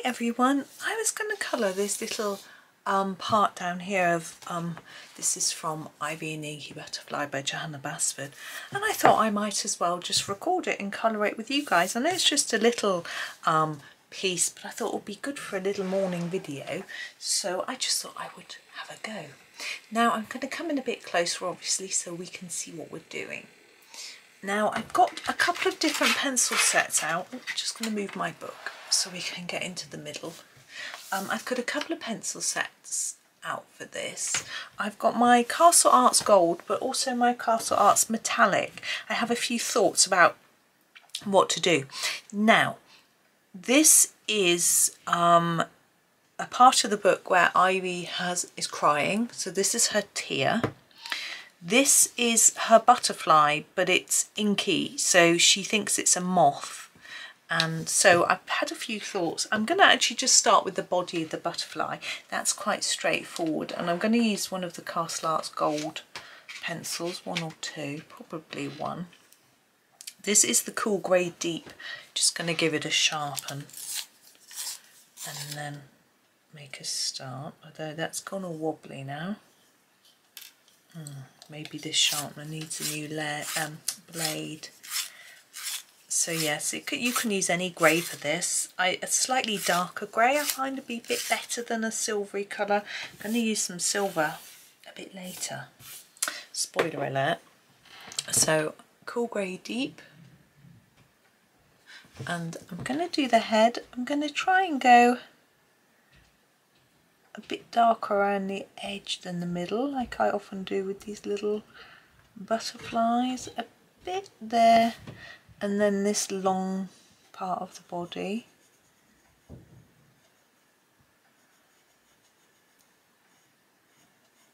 everyone, I was going to colour this little part down here of, this is from Ivy and Inky Butterfly by Johanna Basford, and I thought I might as well just record it and colour it with you guys. I know it's just a little piece, but I thought it would be good for a little morning video, so I just thought I would have a go. Now I'm going to come in a bit closer obviously so we can see what we're doing. Now I've got a couple of different pencil sets out. I'm just going to move my book so we can get into the middle. I've got a couple of pencil sets out for this. I've got my Castle Arts Gold, but also my Castle Arts Metallic. I have a few thoughts about what to do. Now, this is a part of the book where Ivy is crying, so this is her tear. This is her butterfly, but it's inky, so she thinks it's a moth. And so I've had a few thoughts. I'm going to actually just start with the body of the butterfly. That's quite straightforward, and I'm going to use one of the Castle Arts Gold pencils, one or two, probably one. This is the Cool Grey Deep. Just going to give it a sharpen and then make a start, although that's gone all wobbly now. Maybe this sharpener needs a new blade. So yes, you can use any grey for this. A slightly darker grey I find to be a bit better than a silvery colour. I'm going to use some silver a bit later. Spoiler alert. So Cool Grey Deep. And I'm going to do the head. I'm going to try and go a bit darker around the edge than the middle, like I often do with these little butterflies. A bit there. And then this long part of the body.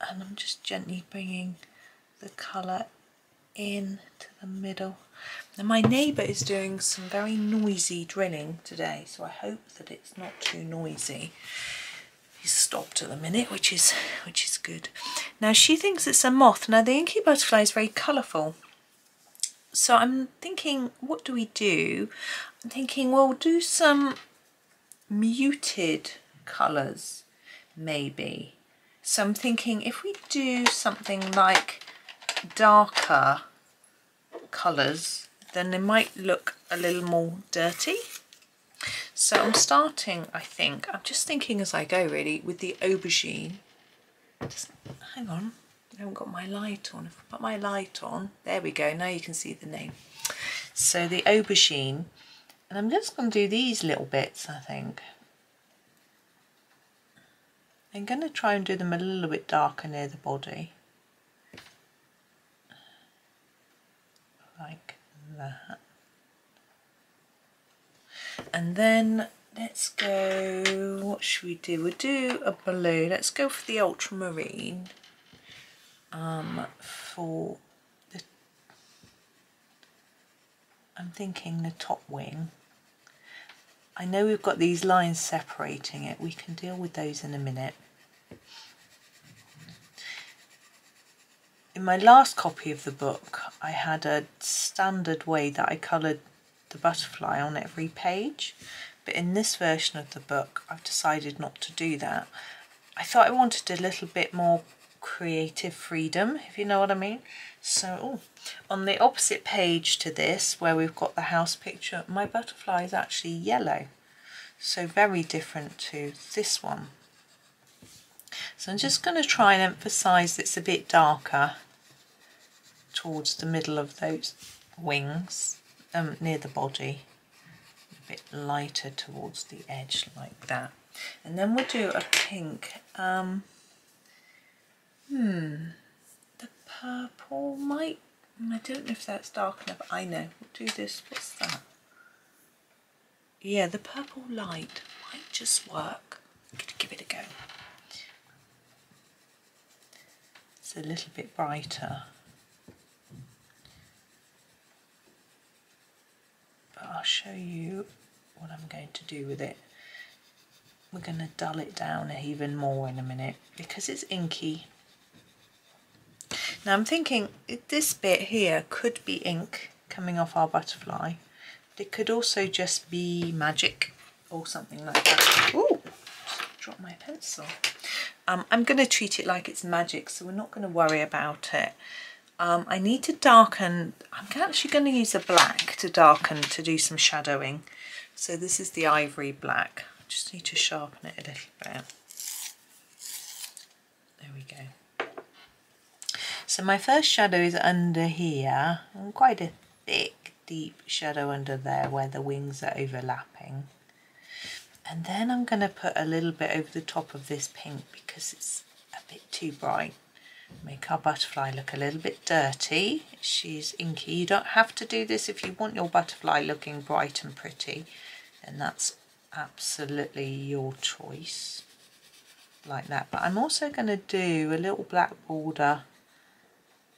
And I'm just gently bringing the colour in to the middle. Now my neighbour is doing some very noisy drilling today, so I hope that it's not too noisy. He's stopped at the minute, which is good. Now she thinks it's a moth. Now the Inky Butterfly is very colourful. So I'm thinking, what do we do? I'm thinking we'll do some muted colours, maybe. So I'm thinking if we do something like darker colours, then they might look a little more dirty. So I'm starting, I'm just thinking as I go really, with the aubergine. Hang on. I haven't got my light on. If I put my light on, there we go, now you can see the name. So the aubergine, and I'm just going to do these little bits, I think. I'm going to try and do them a little bit darker near the body. Like that. And then let's go, what should we do? We'll do a blue. Let's go for the ultramarine. For the, I'm thinking the top wing. I know we've got these lines separating it. We can deal with those in a minute. In my last copy of the book, I had a standard way that I coloured the butterfly on every page, but in this version of the book, I've decided not to do that. I thought I wanted a little bit more creative freedom, if you know what I mean. So on the opposite page to this, where we've got the house picture, my butterfly is actually yellow, so very different to this one. So I'm just going to try and emphasize it's a bit darker towards the middle of those wings, near the body, a bit lighter towards the edge like that. And then we'll do a pink. The purple might, I don't know if that's dark enough. I know, we'll do this, what's that? Yeah, the purple light might just work. I'm going to give it a go. It's a little bit brighter. But I'll show you what I'm going to do with it. We're going to dull it down even more in a minute because it's inky. Now I'm thinking this bit here could be ink coming off our butterfly, but it could also just be magic or something like that. Ooh, just dropped my pencil. I'm going to treat it like it's magic, so we're not going to worry about it. I need to darken. I'm actually going to use a black to darken, to do some shadowing. So this is the ivory black. I just need to sharpen it a little bit. There we go. So my first shadow is under here, and quite a thick, deep shadow under there where the wings are overlapping. And then I'm going to put a little bit over the top of this pink because it's a bit too bright. Make our butterfly look a little bit dirty. She's inky. You don't have to do this if you want your butterfly looking bright and pretty, and that's absolutely your choice, like that. But I'm also going to do a little black border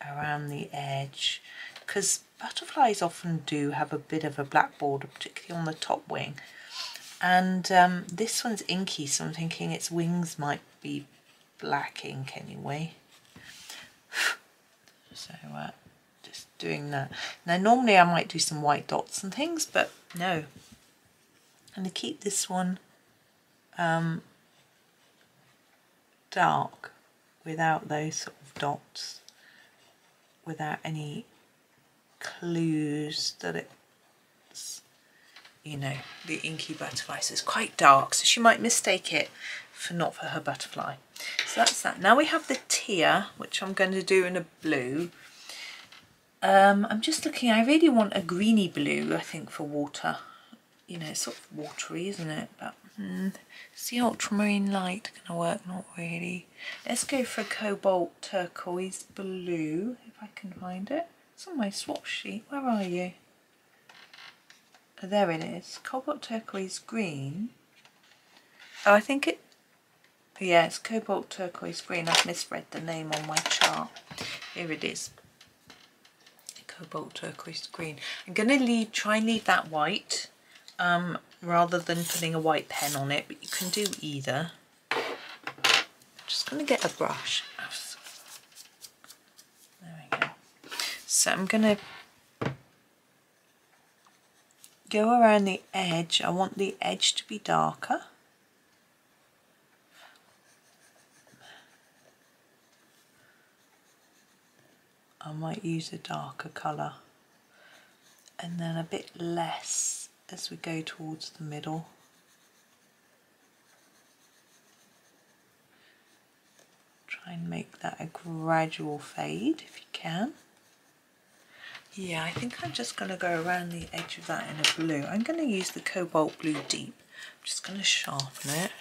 around the edge, because butterflies often do have a bit of a black border, particularly on the top wing. And this one's inky, so I'm thinking its wings might be black ink anyway. So just doing that. Now normally I might do some white dots and things, but no. I'm going to keep this one dark without those sort of dots, without any clues that it's, you know, the Inky Butterfly. So it's quite dark, so she might mistake it for not for her butterfly. So that's that. Now we have the tear, which I'm going to do in a blue. I'm just looking, I really want a greeny blue, I think, for water. You know, it's sort of watery, isn't it? But is the ultramarine light going to work? Not really. Let's go for a cobalt turquoise blue, if I can find it. It's on my swatch sheet. Where are you? Oh, there it is. Cobalt turquoise green. Oh, I think it... Yeah, it's cobalt turquoise green. I've misread the name on my chart. Here it is. Cobalt turquoise green. I'm going to try and leave that white rather than putting a white pen on it, but you can do either. I'm just going to get a brush. There we go. So I'm going to go around the edge. I want the edge to be darker. I might use a darker colour, and then a bit less as we go towards the middle. Try and make that a gradual fade if you can. Yeah, I think I'm just going to go around the edge of that in a blue. I'm going to use the cobalt blue deep. I'm just going to sharpen it.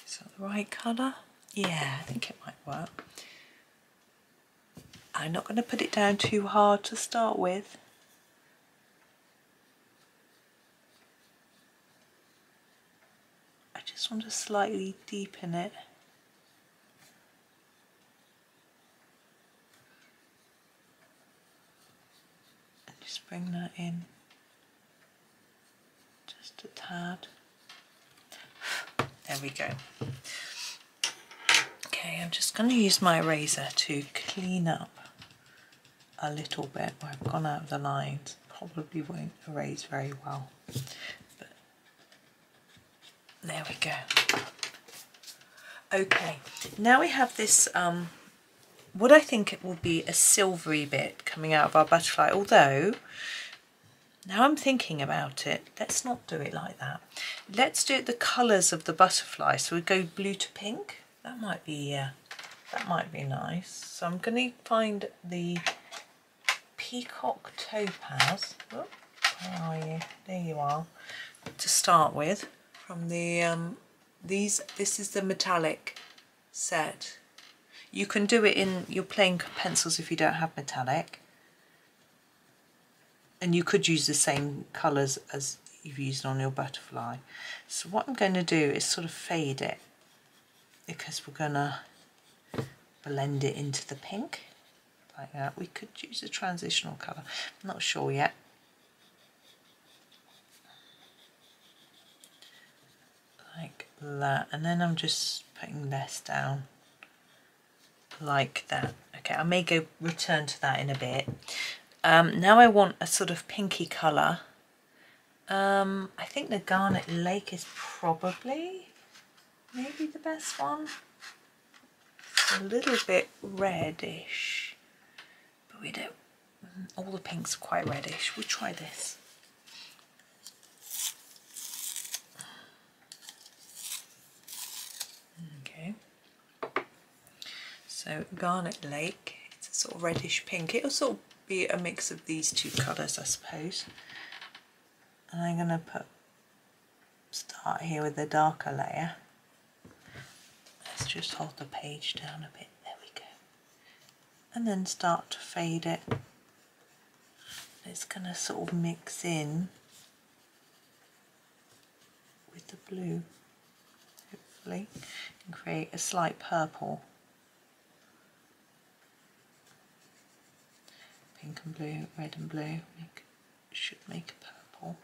Is that the right colour? Yeah, I think it might work. I'm not going to put it down too hard to start with. I just want to slightly deepen it. And just bring that in just a tad. There we go. Okay, I'm just going to use my eraser to clean up a little bit where I've gone out of the lines. Probably won't erase very well, but there we go. Okay, now we have this what I think it will be a silvery bit coming out of our butterfly, although now I'm thinking about it, let's not do it like that. Let's do it the colours of the butterfly, so we go blue to pink. That might be nice. So I'm going to find the peacock topaz. Oh, where are you? There you are. To start with, from the this is the metallic set. You can do it in your plain pencils if you don't have metallic, and you could use the same colours as you've used on your butterfly. So what I'm going to do is sort of fade it, because we're going to blend it into the pink like that. We could use a transitional colour, I'm not sure yet. Like that, and then I'm just putting less down like that. Okay, I may return to that in a bit. Now I want a sort of pinky colour I think the Garnet Lake is probably maybe the best one. It's a little bit reddish, but we don't, all the pinks are quite reddish. We'll try this. Okay, so Garnet Lake, it's a sort of reddish pink. It'll sort of be a mix of these two colours, I suppose. And I'm going to start here with the darker layer. Let's just hold the page down a bit, there we go. And then start to fade it. It's going to sort of mix in with the blue, hopefully, and create a slight purple. Pink and blue, red and blue, should make a purple.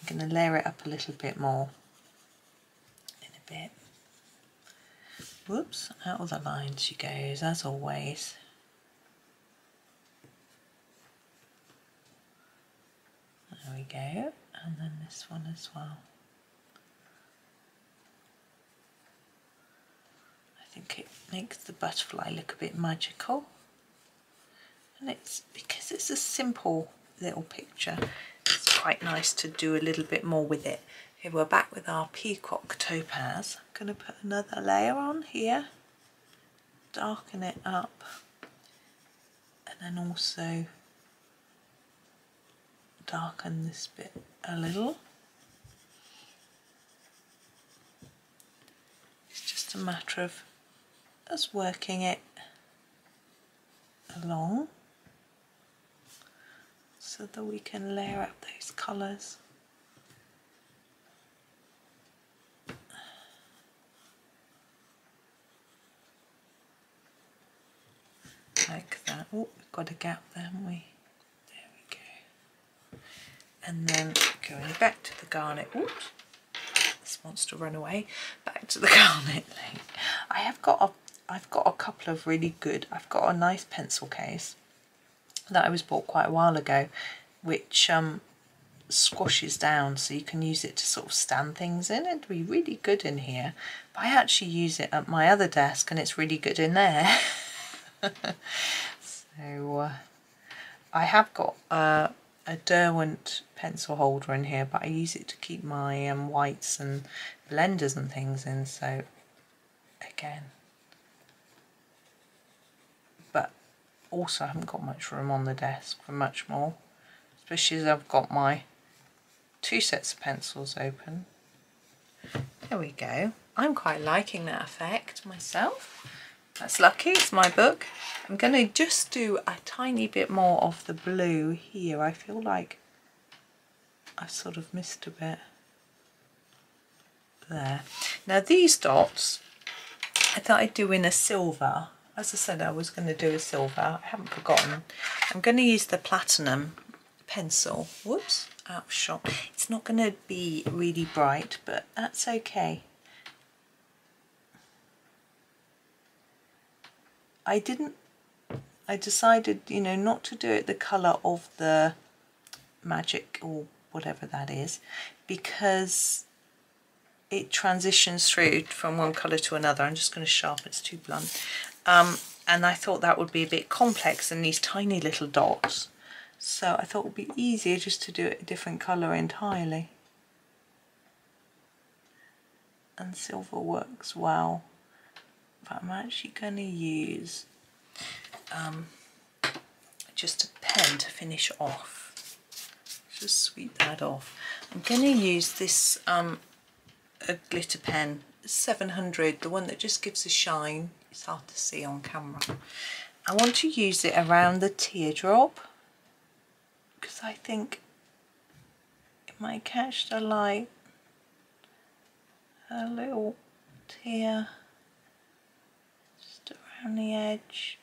I'm going to layer it up a little bit more in a bit. Whoops, out of the line she goes, as always. There we go, and then this one as well. I think it makes the butterfly look a bit magical. And it's because it's a simple little picture, it's quite nice to do a little bit more with it. Here we're back with our peacock topaz. I'm going to put another layer on here, darken it up, and then also darken this bit a little. It's just a matter of us working it along so that we can layer up those colours. Like that. Oh, we've got a gap there, haven't we? There we go. And then going back to the Garnet. Oops, this wants to run away. Back to the Garnet Lake. I've got a couple of really good. I've got a nice pencil case that I was bought quite a while ago, which squashes down, so you can use it to sort of stand things in. It'd be really good in here. But I actually use it at my other desk, and it's really good in there. So I have got a Derwent pencil holder in here, but I use it to keep my whites and blenders and things in. So again, but also I haven't got much room on the desk for much more, especially as I've got my two sets of pencils open. There we go. I'm quite liking that effect myself. That's lucky, it's my book. I'm going to just do a tiny bit more of the blue here. I feel like I've sort of missed a bit there. Now these dots, I thought I'd do in a silver. As I said, I was going to do a silver. I haven't forgotten. I'm going to use the platinum pencil. Whoops, out of shot. It's not going to be really bright, but that's okay. I decided, you know, not to do it the colour of the magic or whatever that is, because it transitions through from one colour to another. I'm just going to sharpen, it's too blunt. And I thought that would be a bit complex in these tiny little dots. So I thought it would be easier just to do it a different colour entirely. And silver works well. But I'm actually going to use just a pen to finish off. Just sweep that off. I'm going to use this a glitter pen, 700, the one that just gives a shine. It's hard to see on camera. I want to use it around the teardrop because I think it might catch the light. A little tear just around the edge.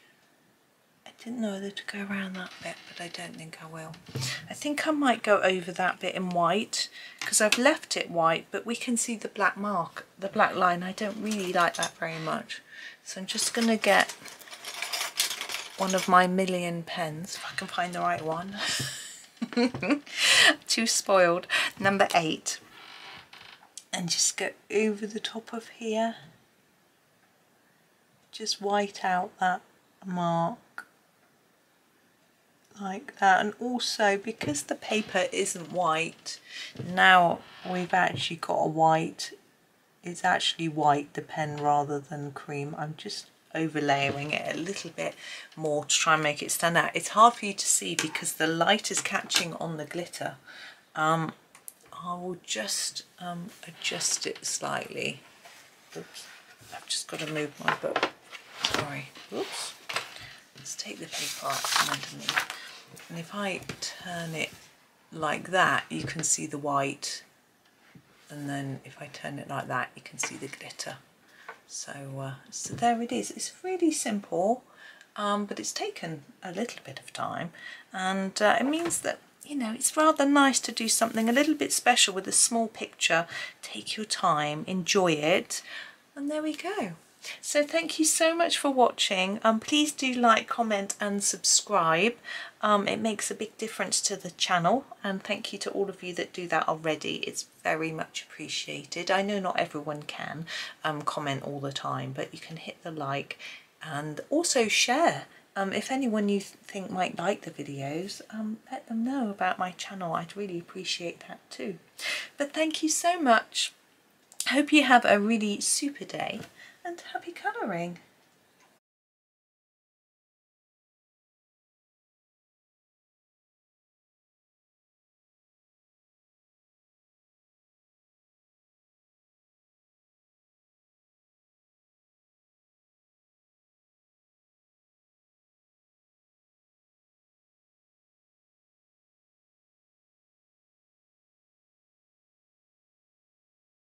I didn't know whether to go around that bit, but I don't think I will. I think I might go over that bit in white because I've left it white, but we can see the black mark, the black line. I don't really like that very much. So I'm just going to get one of my million pens, if I can find the right one. Too spoiled. Number 8. And just go over the top of here. Just white out that mark. Like that. And also, because the paper isn't white, now we've actually got a white. It's actually white, the pen, rather than cream. I'm just overlaying it a little bit more to try and make it stand out. It's hard for you to see because the light is catching on the glitter. I will just adjust it slightly. Oops, I've just got to move my book. Sorry. Oops. Let's take the paper out from underneath. And if I turn it like that, you can see the white. And then if I turn it like that, you can see the glitter. So, so there it is. It's really simple, but it's taken a little bit of time. And it means that, you know, it's rather nice to do something a little bit special with a small picture. Take your time, enjoy it, and there we go. So thank you so much for watching. Please do like, comment and subscribe. It makes a big difference to the channel, and thank you to all of you that do that already. It's very much appreciated. I know not everyone can comment all the time, but you can hit the like and also share. If anyone you think might like the videos, let them know about my channel. I'd really appreciate that too. But thank you so much. Hope you have a really super day and happy colouring.